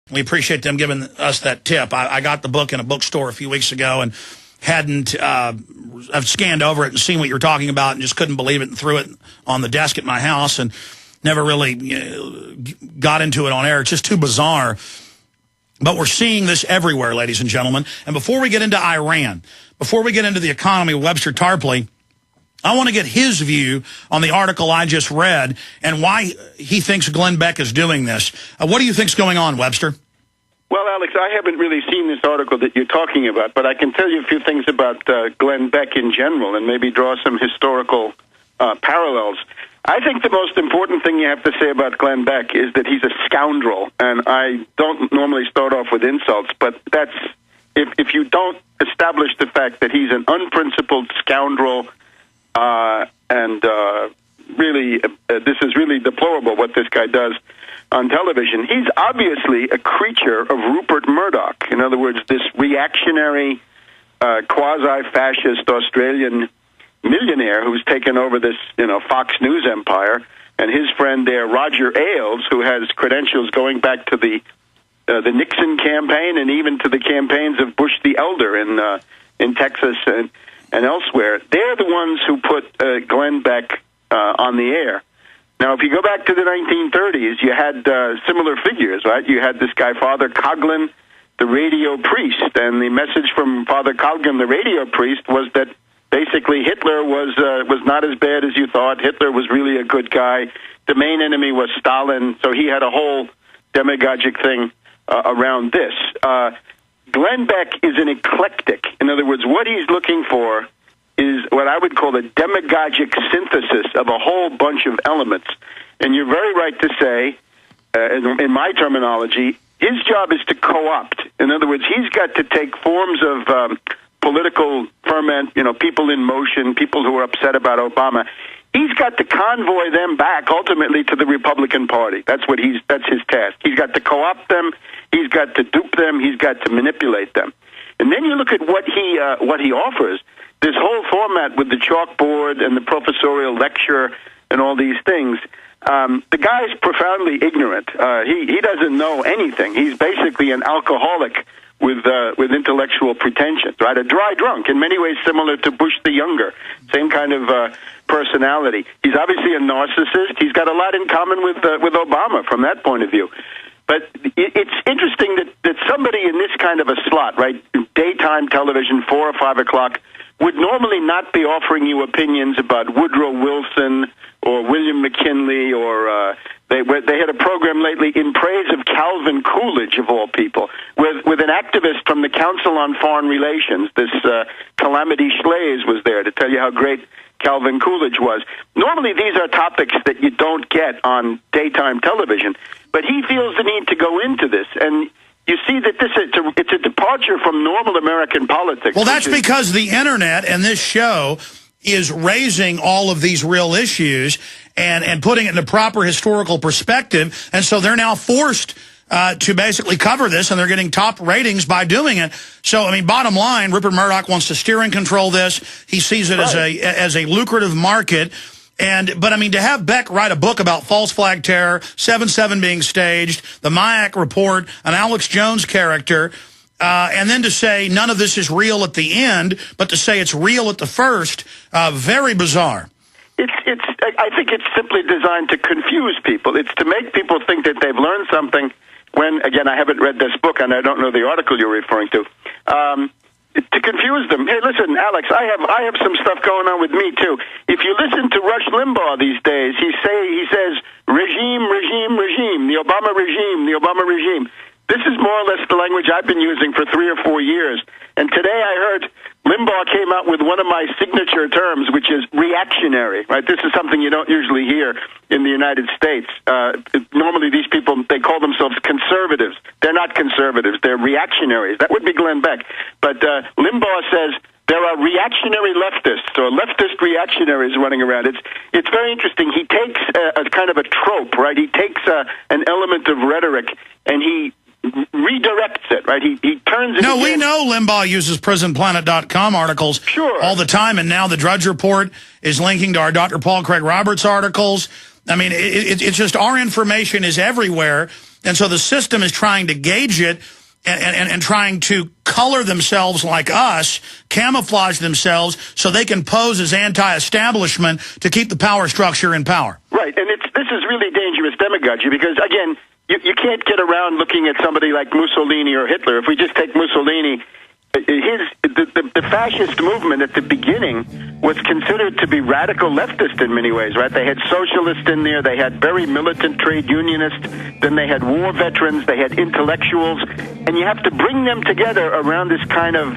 We appreciate them giving us that tip. I got the book in a bookstore a few weeks ago and hadn't I've scanned over it and seen what you're talking about and just couldn't believe it and threw it on the desk at my house and never really got into it on air. It's just too bizarre. But we're seeing this everywhere, ladies and gentlemen. And before we get into Iran, before we get into the economy of Webster Tarpley, I want to get his view on the article I just read and why he thinks Glenn Beck is doing this. What do you think's going on, Webster? Well, Alex, I haven't really seen this article that you're talking about, but I can tell you a few things about Glenn Beck in general and maybe draw some historical parallels. I think the most important thing you have to say about Glenn Beck is that he's a scoundrel, and I don't normally start off with insults, but that's if you don't establish the fact that he's an unprincipled scoundrel, and really, this is really deplorable what this guy does on television. He's obviously a creature of Rupert-Murdoch. In other words, this reactionary, quasi-fascist Australian millionaire who's taken over this, Fox News empire, and his friend there, Roger Ailes, who has credentials going back to the Nixon campaign and even to the campaigns of Bush the Elder in Texas and elsewhere. They're the ones who put Glenn Beck on the air. Now, if you go back to the 1930s, you had similar figures, right? You had this guy, Father Coughlin, the radio priest, and the message from Father Coughlin, the radio priest, was that basically Hitler was not as bad as you thought. Hitler was really a good guy. The main enemy was Stalin, so he had a whole demagogic thing around this. Glenn Beck is an eclectic. In other words, what he's looking for is what I would call a demagogic synthesis of a whole bunch of elements. And you're very right to say, in my terminology, his job is to co-opt. In other words, he's got to take forms of political ferment, people in motion, people who are upset about Obama. He's got to convoy them back ultimately to the Republican Party. That's his task. He's got to co-opt them. He's got to dupe them. He's got to manipulate them. And then you look at what he offers. This whole format with the chalkboard and the professorial lecture and all these things. The guy's profoundly ignorant. He doesn't know anything. He's basically an alcoholic with intellectual pretensions, right? A dry drunk, in many ways similar to Bush the Younger. Same kind of personality. He's obviously a narcissist. He's got a lot in common with Obama from that point of view. But it's interesting that somebody in this kind of a slot, right, daytime television, 4 or 5 o'clock, would normally not be offering you opinions about Woodrow Wilson or William McKinley, or they had a program lately in praise of Calvin Coolidge, of all people, with an activist from the Council on Foreign Relations. This Calamity Schlaze was there to tell you how great Calvin Coolidge was. Normally these are topics that you don't get on daytime television, but he feels the need to go into this, and you see that it's a departure from normal American politics. Well, that's because the internet and this show is raising all of these real issues and putting it in a proper historical perspective, and so they're now forced to basically cover this, and they're getting top ratings by doing it. So, I mean, bottom line, Rupert Murdoch wants to steer and control this. He sees it as a lucrative market. But I mean, to have Beck write a book about false flag terror, 7/7 being staged, the Mayak report, an Alex Jones character, and then to say none of this is real at the end, but to say it's real at the first, very bizarre. I think it's simply designed to confuse people. It's to make people think that they've learned something when, again, I haven't read this book and I don't know the article you're referring to. To confuse them. Hey, listen, Alex, I have some stuff going on with me too. If you listen to Rush Limbaugh these days, he says regime, the Obama regime. This is more or less the language I've been using for 3 or 4 years. And today I heard Limbaugh came out with one of my signature terms, which is reactionary, right? This is something you don't usually hear in the United States. Normally these people, they call themselves conservatives. They're not conservatives. They're reactionaries. That would be Glenn Beck. But Limbaugh says there are reactionary leftists or leftist reactionaries running around. It's very interesting. He takes a kind of a trope, right? He takes an element of rhetoric and he redirects it, right? He turns it. No, we know Limbaugh uses PrisonPlanet.com articles all the time, and now the Drudge Report is linking to our Dr. Paul Craig Roberts articles. I mean, it's just our information is everywhere. And so the system is trying to gauge it and trying to color themselves like us, camouflage themselves so they can pose as anti-establishment to keep the power structure in power. Right, and this is really dangerous demagogy because, again, you can't get around looking at somebody like Mussolini or Hitler. If we just take Mussolini, the fascist movement at the beginning was considered to be radical leftist in many ways, right? They had socialists in there, they had very militant trade unionists, then they had war veterans, they had intellectuals, and you have to bring them together around this kind of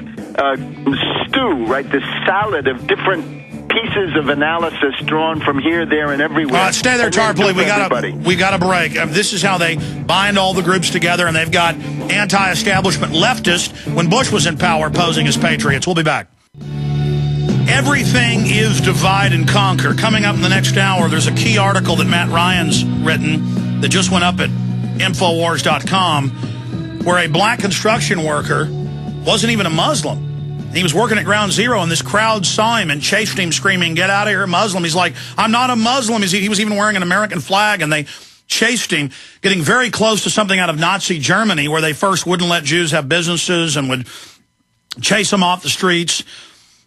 stew, right? This salad of different pieces of analysis drawn from here, there, and everywhere. All right, stay there, Tarpley. We got a break. This is how they bind all the groups together, and they've got anti-establishment leftists when Bush was in power posing as patriots. We'll be back. Everything is divide and conquer. Coming up in the next hour, there's a key article that Matt Ryan's written that just went up at Infowars.com where a black construction worker wasn't even a Muslim. He was working at Ground Zero, and this crowd saw him and chased him, screaming, "Get out of here, Muslim." He's like, "I'm not a Muslim." He was even wearing an American flag, and they chased him, getting very close to something out of Nazi Germany, where they first wouldn't let Jews have businesses and would chase them off the streets.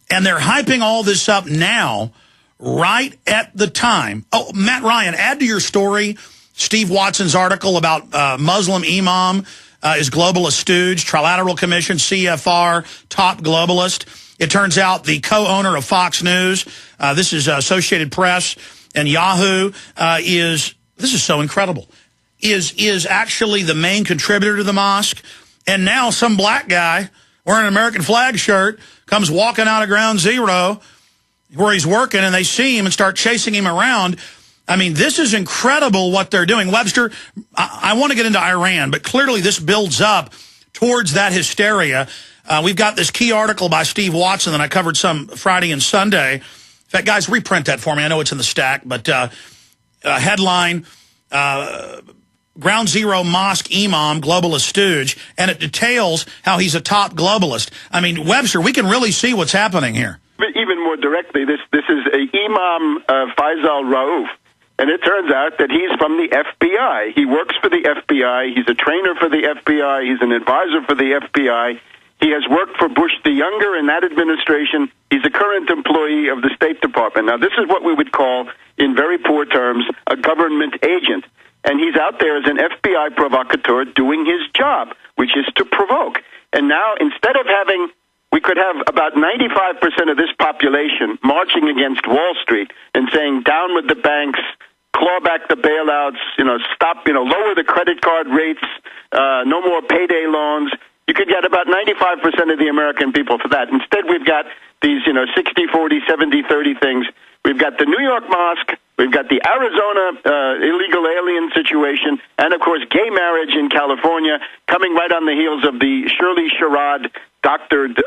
And they're hyping all this up now, right at the time. Oh, Matt Ryan, add to your story Steve Watson's article about Muslim imam is globalist stooge, Trilateral Commission, CFR, top globalist. It turns out the co-owner of Fox News, this is Associated Press and Yahoo, this is so incredible, is actually the main contributor to the mosque. And now some black guy wearing an American flag shirt comes walking out of Ground Zero where he's working, and they see him and start chasing him around. I mean, this is incredible what they're doing. Webster, I want to get into Iran, but clearly this builds up towards that hysteria. We've got this key article by Steve Watson that I covered some Friday and Sunday. In fact, guys, reprint that for me. I know it's in the stack, but headline, Ground Zero Mosque Imam, globalist stooge, and it details how he's a top globalist. I mean, Webster, we can really see what's happening here. Even more directly, this is Imam Faisal Rauf. And it turns out that he's from the FBI. He works for the FBI. He's a trainer for the FBI. He's an advisor for the FBI. He has worked for Bush the Younger in that administration. He's a current employee of the State Department. Now, this is what we would call, in very poor terms, a government agent. And he's out there as an FBI provocateur doing his job, which is to provoke. And now, instead of having... we could have about 95% of this population marching against Wall Street and saying, down with the banks, claw back the bailouts, stop, lower the credit card rates, no more payday loans. You could get about 95% of the American people for that. Instead, we've got these, 60-40, 70-30 things. We've got the New York mosque, we've got the Arizona illegal alien situation, and, of course, gay marriage in California coming right on the heels of the Shirley Sherrod doctored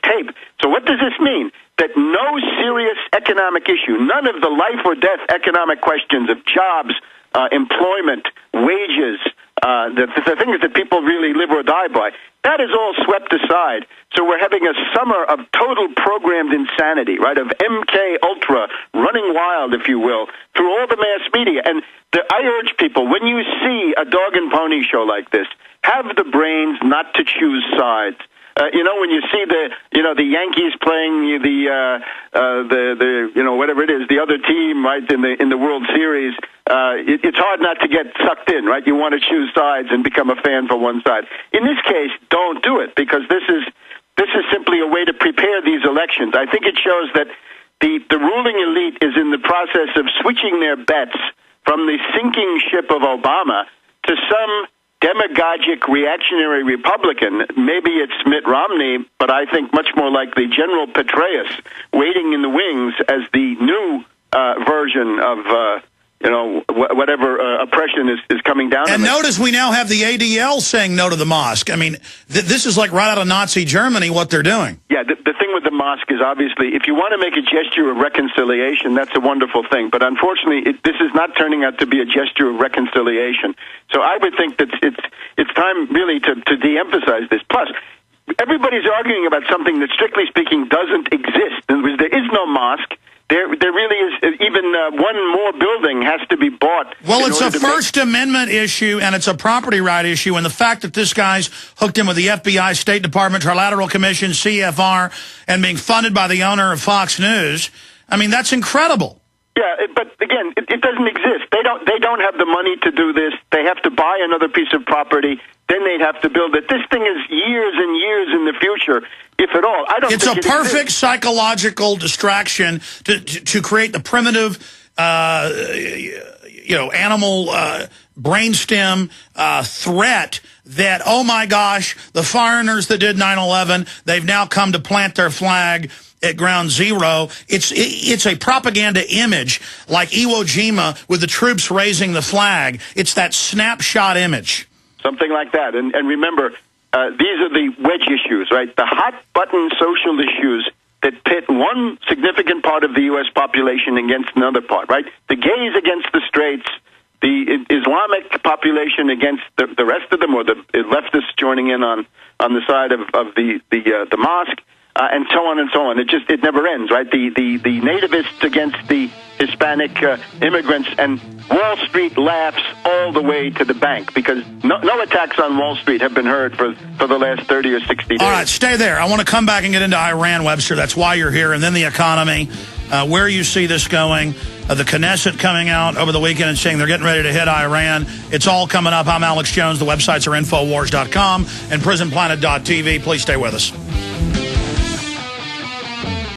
tape. So what does this mean? That no serious economic issue, none of the life or death economic questions of jobs, employment, wages, the things that people really live or die by, that is all swept aside. So we're having a summer of total programmed insanity, right, of MK Ultra running wild, if you will, through all the mass media. And I urge people, when you see a dog and pony show like this, have the brains not to choose sides. When you see the Yankees playing the whatever it is, the other team, right, in the World Series, it's hard not to get sucked in, right? You want to choose sides and become a fan for one side. In this case, don't do it, because this is simply a way to prepare these elections. I think it shows that the ruling elite is in the process of switching their bets from the sinking ship of Obama to some demagogic reactionary Republican. Maybe it's Mitt Romney, but I think much more likely General Petraeus waiting in the wings as the new version of whatever oppression is coming down. And notice we now have the ADL saying no to the mosque. I mean, this is like right out of Nazi Germany, what they're doing. Yeah, the thing with the mosque is obviously, if you want to make a gesture of reconciliation, that's a wonderful thing. But unfortunately, this is not turning out to be a gesture of reconciliation. So I would think that it's time really to de-emphasize this. Plus, everybody's arguing about something that, strictly speaking, doesn't exist. In other words, there is no mosque. There really is even one more building has to be bought. Well, it's a First Amendment issue, and it's a property right issue, and the fact that this guy's hooked in with the FBI, State Department, Trilateral Commission, CFR, and being funded by the owner of Fox News, I mean, that's incredible. Yeah, but again, it doesn't exist. They don't have the money to do this. They have to buy another piece of property. Then they'd have to build it. This thing is years and years in the future, if at all. I don't. It's think a perfect psychological distraction to create the primitive, animal brainstem threat that, oh my gosh, the foreigners that did 9/11, they've now come to plant their flag at ground zero. It's a propaganda image like Iwo Jima with the troops raising the flag. It's that snapshot image. Something like that. And remember, these are the wedge issues, right? The hot-button social issues that pit one significant part of the U.S. population against another part, right? The gays against the straights, the Islamic population against the rest of them, or the leftists joining in on the side of the mosque, and so on and so on. It never ends, right? The nativists against the Hispanic immigrants, and Wall Street laughs all the way to the bank because no attacks on Wall Street have been heard for the last 30 or 60 days. All right, stay there. I want to come back and get into Iran, Webster. That's why you're here. And then the economy, where you see this going, the Knesset coming out over the weekend and saying they're getting ready to hit Iran. It's all coming up. I'm Alex Jones. The websites are Infowars.com and PrisonPlanet.tv. Please stay with us.